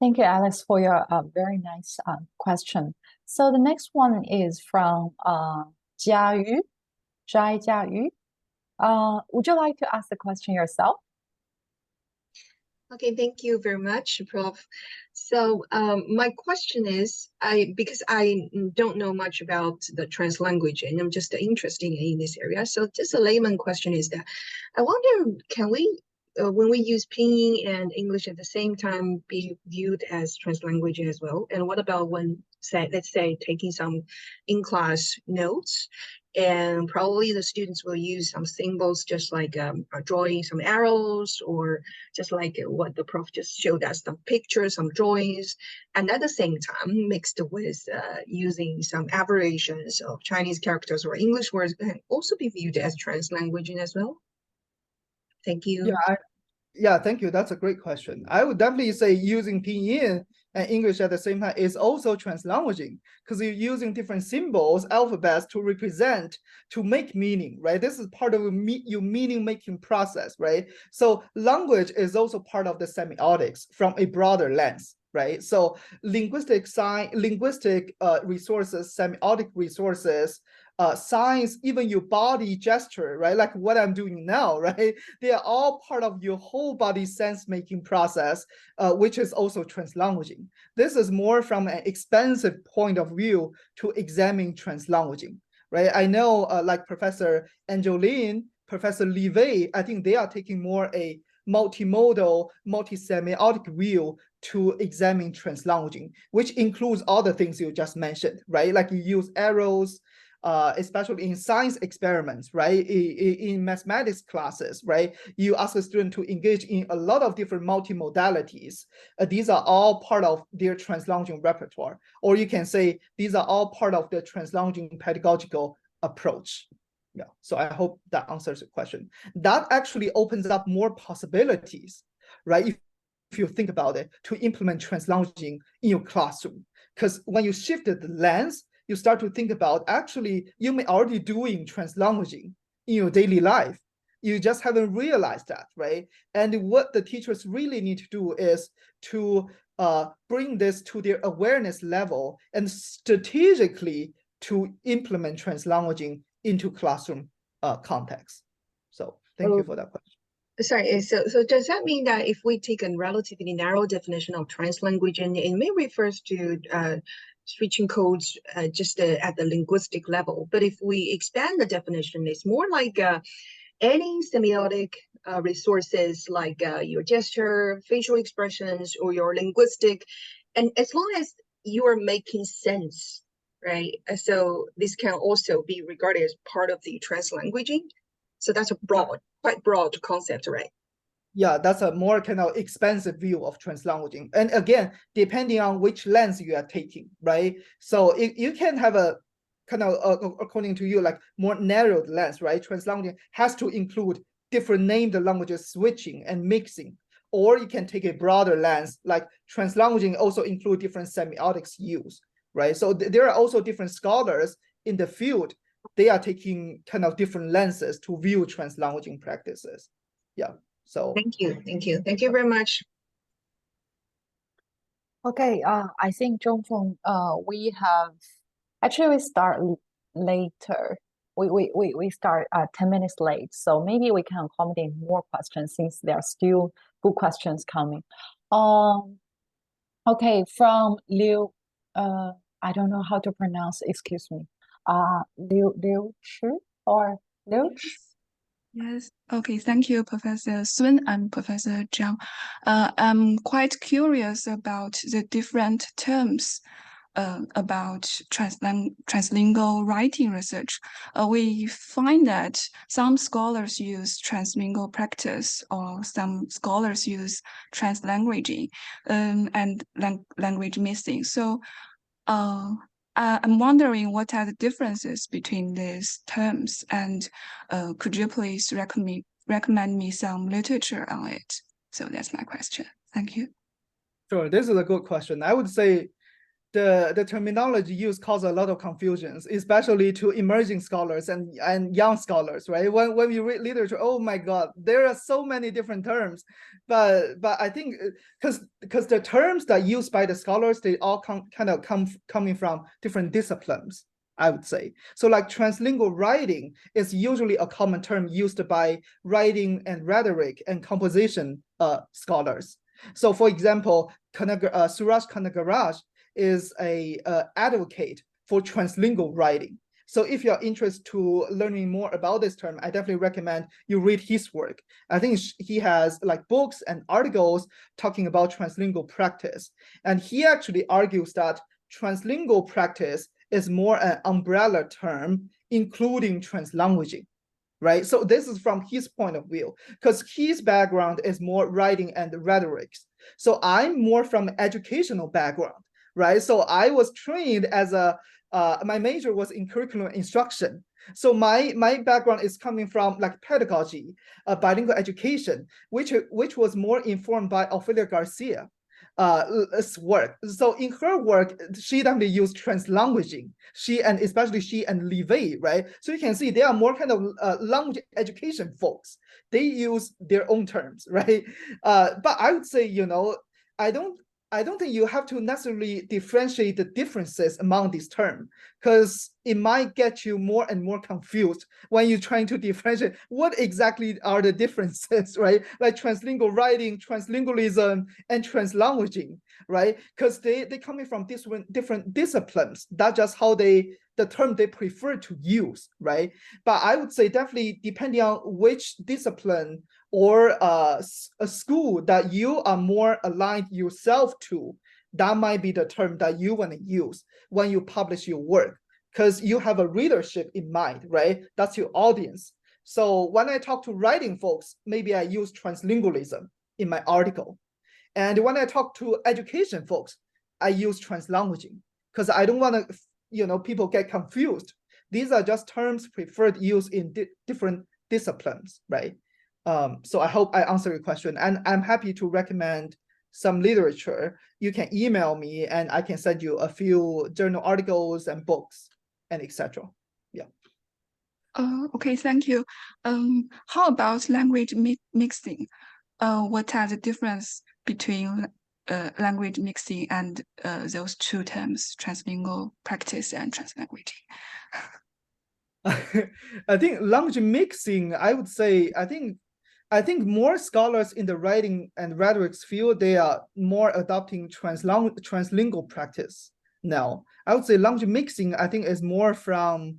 Thank you, Alex, for your very nice question. So the next one is from Jiayu, Zhai Jiayu. Would you like to ask the question yourself? Okay, thank you very much, Prof. So my question is, because I don't know much about the Translanguaging, and I'm just interested in this area. So just a layman question is that I wonder, can we, when we use Pinyin and English at the same time, be viewed as Translanguaging as well? And what about when, let's say, taking some in-class notes, and probably the students will use some symbols, just like drawing some arrows, or just like what the prof just showed us, some pictures, some drawings, and at the same time mixed with using some aberrations of Chinese characters or English words, can also be viewed as Translanguaging as well? Thank you. Yeah, thank you. That's a great question. I would definitely say using Pinyin and English at the same time is also Translanguaging, because you're using different symbols, alphabets to represent, to make meaning, right? This is part of your meaning-making process, right? So language is also part of the semiotics from a broader lens, right? So linguistic resources, semiotic resources, signs, even your body gesture, right? Like what I'm doing now, right? They are all part of your whole body sense-making process, which is also Translanguaging. This is more from an expansive point of view to examine Translanguaging, right? I know like Professor Angeline, Professor Li Wei, I think they are taking more a multimodal, multi-semiotic view to examine Translanguaging, which includes all the things you just mentioned, right? Like you use arrows, especially in science experiments, right? In mathematics classes, right? You ask a student to engage in a lot of different multimodalities. These are all part of their Translanguaging repertoire. Or you can say these are all part of the Translanguaging pedagogical approach. Yeah, so I hope that answers the question. That actually opens up more possibilities, right? If you think about it, to implement Translanguaging in your classroom. Because when you shifted the lens, you start to think about, actually, you may already doing Translanguaging in your daily life. You just haven't realized that, right? And what the teachers really need to do is to bring this to their awareness level and strategically to implement Translanguaging into classroom context. So thank you for that question. Sorry, so does that mean that if we take a relatively narrow definition of translanguaging, it may refers to switching codes just at the linguistic level, but if we expand the definition, it's more like any semiotic resources like your gesture, facial expressions, or your linguistic, and as long as you are making sense, right? So this can also be regarded as part of the translanguaging. So that's a quite broad concept, right? Yeah, that's a more kind of expansive view of translanguaging. And again, depending on which lens you are taking, right? So you can have a kind of, according to you, like more narrowed lens, right? Translanguaging has to include different named languages switching and mixing. Or you can take a broader lens, like translanguaging also include different semiotics use, right? So there are also different scholars in the field. They are taking kind of different lenses to view translanguaging practices. Yeah. So thank you very much. Okay, I think Zhongfeng, we have actually we start later. We start 10 minutes late, so maybe we can accommodate more questions since there are still good questions coming. Okay, from Liu, I don't know how to pronounce, excuse me. Liu Chu or Liu? Yes. Okay. Thank you, Professor Sun and Professor Zhang. I'm quite curious about the different terms about translingual writing research. We find that some scholars use translingual practice, or some scholars use translanguaging and language mixing. So I'm wondering what are the differences between these terms, and could you please recommend me some literature on it? So that's my question. Thank you. sure, this is a good question. I would say the terminology used cause a lot of confusions, especially to emerging scholars and young scholars, right? When you read literature, oh my God, there are so many different terms. But I think because the terms that used by the scholars, they all coming from different disciplines, I would say. So like translingual writing is usually a common term used by writing and rhetoric and composition scholars. So for example, Suraj Kanagaraj is a advocate for translingual writing. So if you're interested to learning more about this term, I definitely recommend you read his work. I think he has like books and articles talking about translingual practice. And he actually argues that translingual practice is more an umbrella term, including translanguaging, right? So this is from his point of view, because his background is more writing and rhetorics. So I'm more from educational background, right? So I was trained as my major was in curricular instruction. So my background is coming from like pedagogy, bilingual education, which was more informed by Ophelia Garcia work. So in her work, she definitely used translanguaging. Especially she and Li Wei, right? So you can see they are more kind of language education folks. They use their own terms, right? But I would say, I don't think you have to necessarily differentiate the differences among these terms, because it might get you more and more confused when you're trying to differentiate what exactly are the differences, right? Like translingual writing, translingualism, and translanguaging, right? Because they coming from different disciplines. That's just how the term they prefer to use, right? But I would say definitely depending on which discipline or a school that you are more aligned yourself to, that might be the term that you want to use when you publish your work, because you have a readership in mind, right? That's your audience. So when I talk to writing folks, maybe I use translingualism in my article. And when I talk to education folks, I use translanguaging, because I don't want to, people get confused. These are just terms preferred use in different disciplines, right? So I hope I answered your question, and I'm happy to recommend some literature. You can email me and I can send you a few journal articles and books and etc. Yeah. Okay, thank you. How about language mixing? What are the difference between language mixing and those two terms, translingual practice and translanguaging? I think language mixing, I would say, I think I think more scholars in the writing and rhetorics field, they are more adopting translingual practice now. I would say language mixing, I think, is more from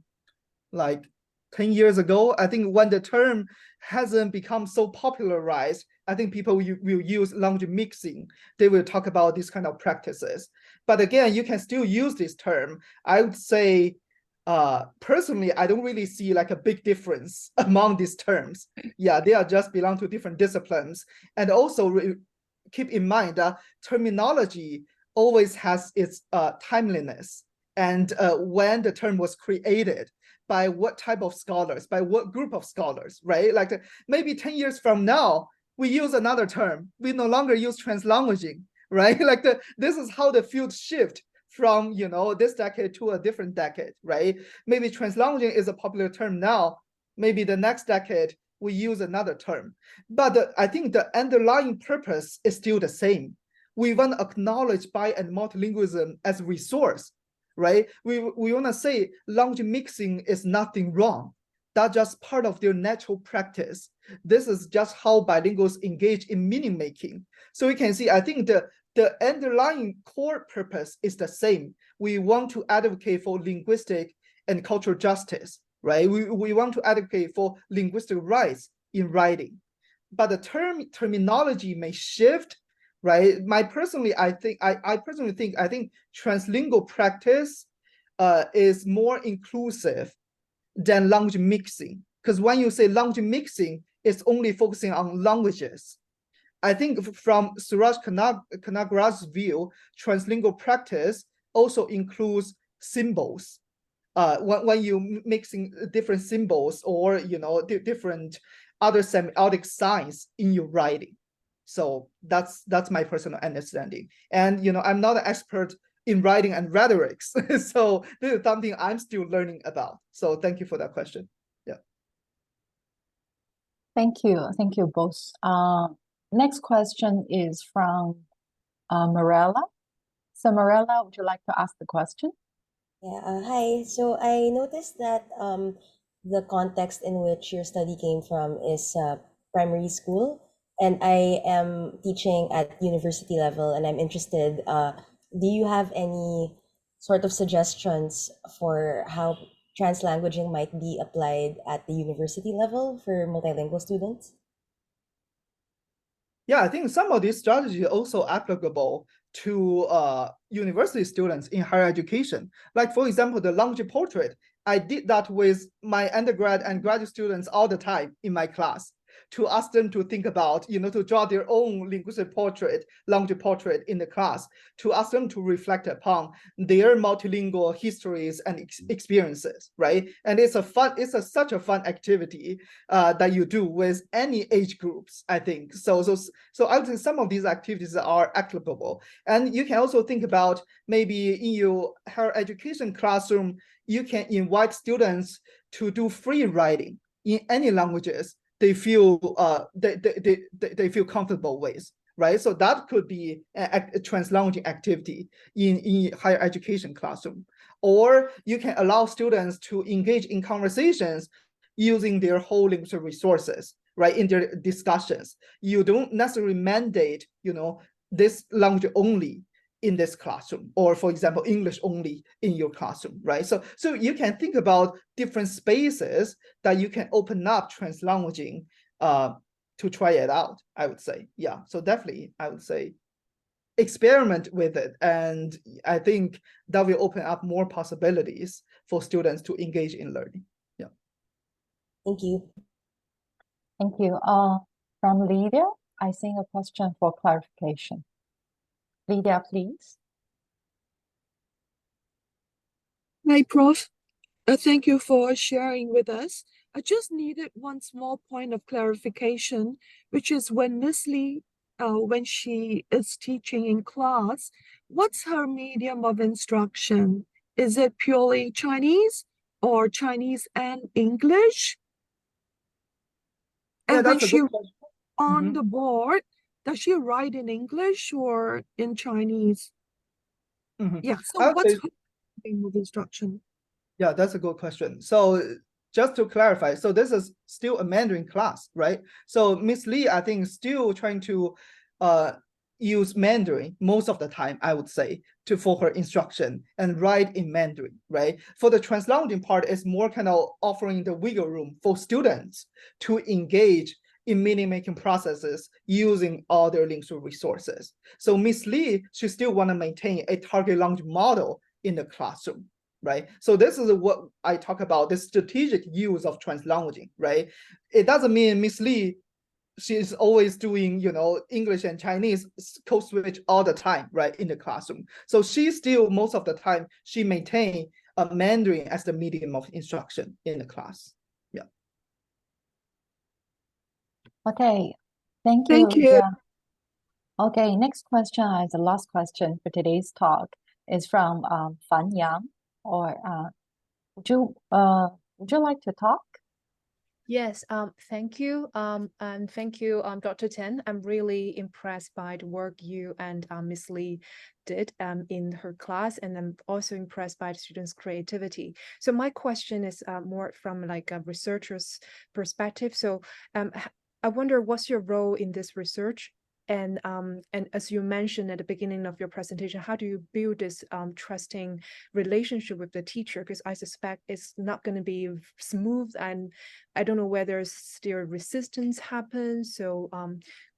like 10 years ago. I think when the term hasn't become so popularized, I think people will use language mixing. They will talk about these kind of practices. But again, you can still use this term. I would say, personally, I don't really see like a big difference among these terms. Yeah, they are just belong to different disciplines. And also keep in mind that terminology always has its timeliness. And when the term was created, by what type of scholars, by what group of scholars, right? Like maybe 10 years from now, we use another term. We no longer use translanguaging, right? Like this is how the field shift from, you know, this decade to a different decade, right? Maybe translanguaging is a popular term now. Maybe the next decade, we use another term. But I think the underlying purpose is still the same. We want to acknowledge bi and multilingualism as a resource, right? We want to say language mixing is nothing wrong. That's just part of their natural practice. This is just how bilinguals engage in meaning making. So we can see, I think the underlying core purpose is the same. We want to advocate for linguistic and cultural justice, right? We want to advocate for linguistic rights in writing. But the terminology may shift, right? I personally think translingual practice is more inclusive than language mixing. Because when you say language mixing, it's only focusing on languages. I think from Suraj Kanagra's view, translingual practice also includes symbols. When you mixing different symbols or, you know, different other semiotic signs in your writing. So that's my personal understanding. And, you know, I'm not an expert in writing and rhetorics. So this is something I'm still learning about. So thank you for that question. Yeah. Thank you. Thank you both. Next question is from Morella. So Morella, would you like to ask the question? Yeah, hi. So I noticed that the context in which your study came from is primary school, and I am teaching at university level, and I'm interested, do you have any sort of suggestions for how translanguaging might be applied at the university level for multilingual students? Yeah, I think some of these strategies are also applicable to university students in higher education. Like, for example, the language portrait. I did that with my undergrad and graduate students all the time in my class, to ask them to think about, you know, to draw their own linguistic portrait, language portrait in the class, to ask them to reflect upon their multilingual histories and experiences, right? And it's such a fun activity that you do with any age groups, I think. So I would say some of these activities are applicable. And you can also think about maybe in your higher education classroom, you can invite students to do free writing in any languages they feel they feel comfortable with, right? So that could be a translanguaging activity in higher education classroom. Or you can allow students to engage in conversations using their whole linguistic resources, right, in their discussions. You don't necessarily mandate, you know, this language only in this classroom, or for example, English only in your classroom, right? So you can think about different spaces that you can open up translanguaging to try it out, I would say. Yeah, so definitely, I would say experiment with it. And I think that will open up more possibilities for students to engage in learning. Yeah. Thank you. Thank you. From Lydia, I think a question for clarification. Lydia, please. Hi, Prof. Thank you for sharing with us. I just needed one small point of clarification, which is when Miss Lee, when she is teaching in class, what's her medium of instruction? Is it purely Chinese or Chinese and English? Yeah, And when that's a she good question. on the board, does she write in English or in Chinese? Yeah, so what's her medium of instruction? Yeah, that's a good question. So just to clarify, so this is still a Mandarin class, right? So Miss Lee, I think, still trying to use Mandarin most of the time, I would say, for her instruction and write in Mandarin, right? For the translanguaging part, it's more kind of offering the wiggle room for students to engage in meaning-making processes using all their linguistic resources. So Miss Lee, she still want to maintain a target language model in the classroom, right? So this is what I talk about, the strategic use of translanguaging, right? It doesn't mean Miss Lee, she's always doing, you know, English and Chinese code switch all the time, right, in the classroom. So she still, most of the time, she maintain a Mandarin as the medium of instruction in the class. Yeah. Okay, thank you. Thank you. Yeah. Okay, next question is the last question for today's talk is from Fan Yang. Or would you like to talk? Yes, thank you. And thank you, Dr. Tian. I'm really impressed by the work you and Miss Lee did in her class, and I'm also impressed by the students' creativity. So my question is more from like a researcher's perspective. So I wonder, what's your role in this research? And as you mentioned at the beginning of your presentation, how do you build this trusting relationship with the teacher? Because I suspect it's not going to be smooth, and I don't know whether still resistance happens. So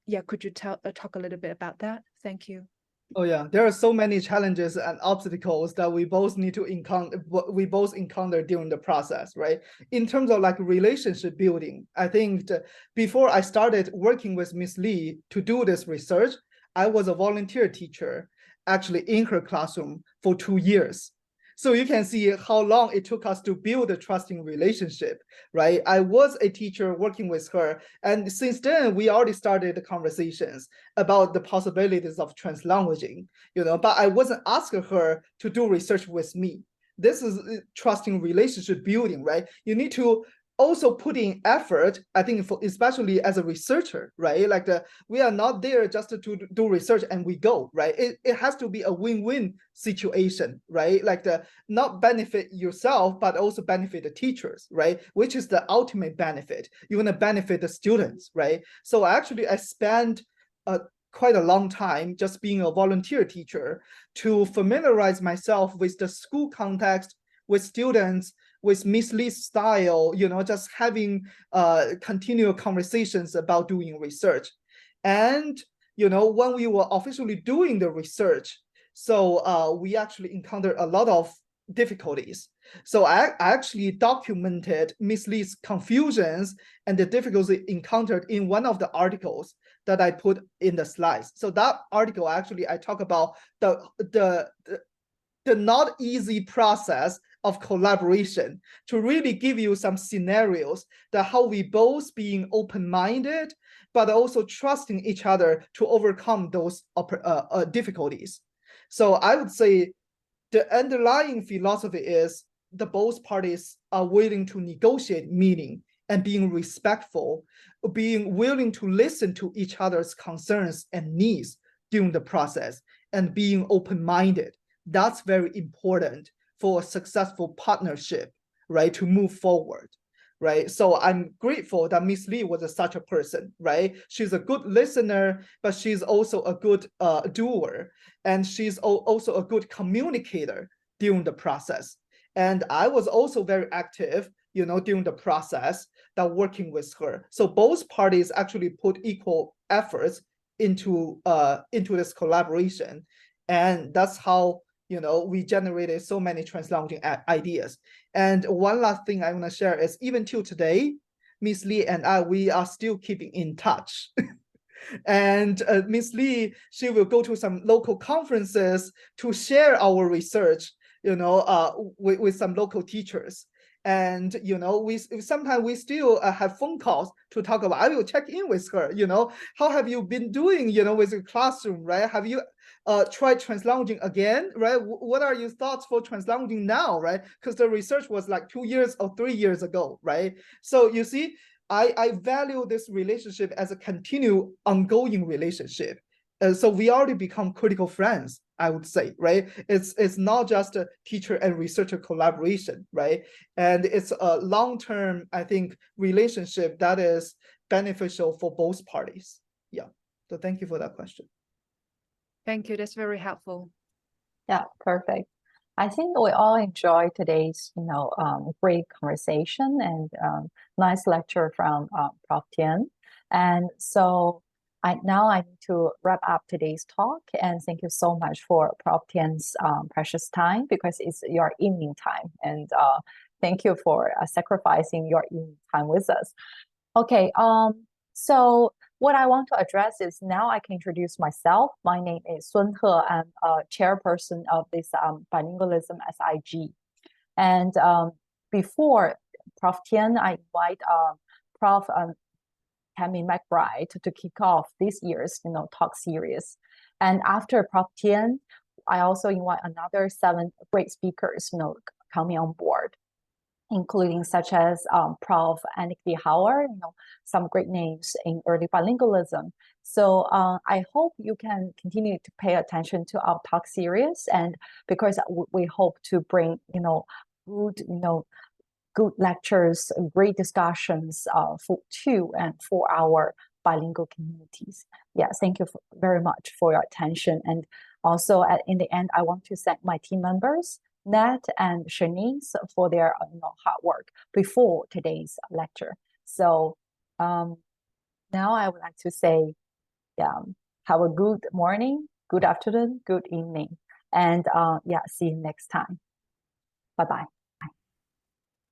yeah, could you talk a little bit about that? Thank you. Oh yeah, there are so many challenges and obstacles that we both need to encounter during the process, right? In terms of like relationship building, I think before I started working with Miss Lee to do this research, I was a volunteer teacher actually in her classroom for 2 years. So you can see how long it took us to build a trusting relationship, right? I was a teacher working with her, and since then we already started the conversations about the possibilities of translanguaging, you know, but I wasn't asking her to do research with me. This is trusting relationship building, right? You need to also put in effort, I think, for especially as a researcher, right? Like we are not there just to do research and we go, right? It has to be a win-win situation, right? Like not benefit yourself, but also benefit the teachers, right? Which is the ultimate benefit. You want to benefit the students, right? So actually I spent quite a long time just being a volunteer teacher to familiarize myself with the school context, with students, with Miss Lee's style, you know, just having continual conversations about doing research. And, you know, when we were officially doing the research, so we actually encountered a lot of difficulties. So I actually documented Miss Lee's confusions and the difficulties encountered in one of the articles that I put in the slides. So that article, actually, I talk about the not easy process of collaboration to really give you some scenarios that how we both being open-minded, but also trusting each other to overcome those difficulties. So I would say the underlying philosophy is the both parties are willing to negotiate meaning and being respectful, being willing to listen to each other's concerns and needs during the process, and being open-minded. That's very important for a successful partnership, right, to move forward, right? So I'm grateful that Miss Lee was such a person, right? She's a good listener, but she's also a good doer, and she's also a good communicator during the process. And I was also very active, you know, during the process that working with her. So both parties actually put equal efforts into this collaboration, and that's how, you know, we generated so many translanguaging ideas. And one last thing I want to share is even till today, Miss Lee and I, we are still keeping in touch. And Miss Lee, she will go to some local conferences to share our research, you know, with some local teachers. And, you know, sometimes we still have phone calls to talk about. I will check in with her, you know, how have you been doing, you know, with your classroom, right? Have you tried translanguaging again, right? What are your thoughts for translanguaging now, right? Because the research was like 2 years or 3 years ago, right? So you see, I value this relationship as a continued ongoing relationship. So we already become critical friends, I would say, right? It's not just a teacher and researcher collaboration, right? And it's a long-term, I think, relationship that is beneficial for both parties. Yeah. So thank you for that question. Thank you. That's very helpful. Yeah, perfect. I think we all enjoyed today's, great conversation and nice lecture from Prof Tian. And so I need to wrap up today's talk, and thank you so much for Prof Tian's precious time, because it's your evening time, and thank you for sacrificing your evening time with us. Okay, so what I want to address is now I can introduce myself. My name is Sun He. I'm a chairperson of this bilingualism SIG. And before Prof Tian, I invite Prof Tammy McBride to kick off this year's talk series. And after Prof Tian, I also invite another 7 great speakers coming on board, including such as Prof. Annick Hauer, some great names in early bilingualism. So I hope you can continue to pay attention to our talk series, and because we hope to bring good lectures, great discussions for 2 and 4 hour bilingual communities. Yeah, thank you very much for your attention. And also in the end, I want to thank my team members, Nat and Shanice, for their hard work before today's lecture. So now I would like to say, have a good morning, good afternoon, good evening, and see you next time. Bye-bye.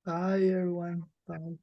Bye, everyone. Bye.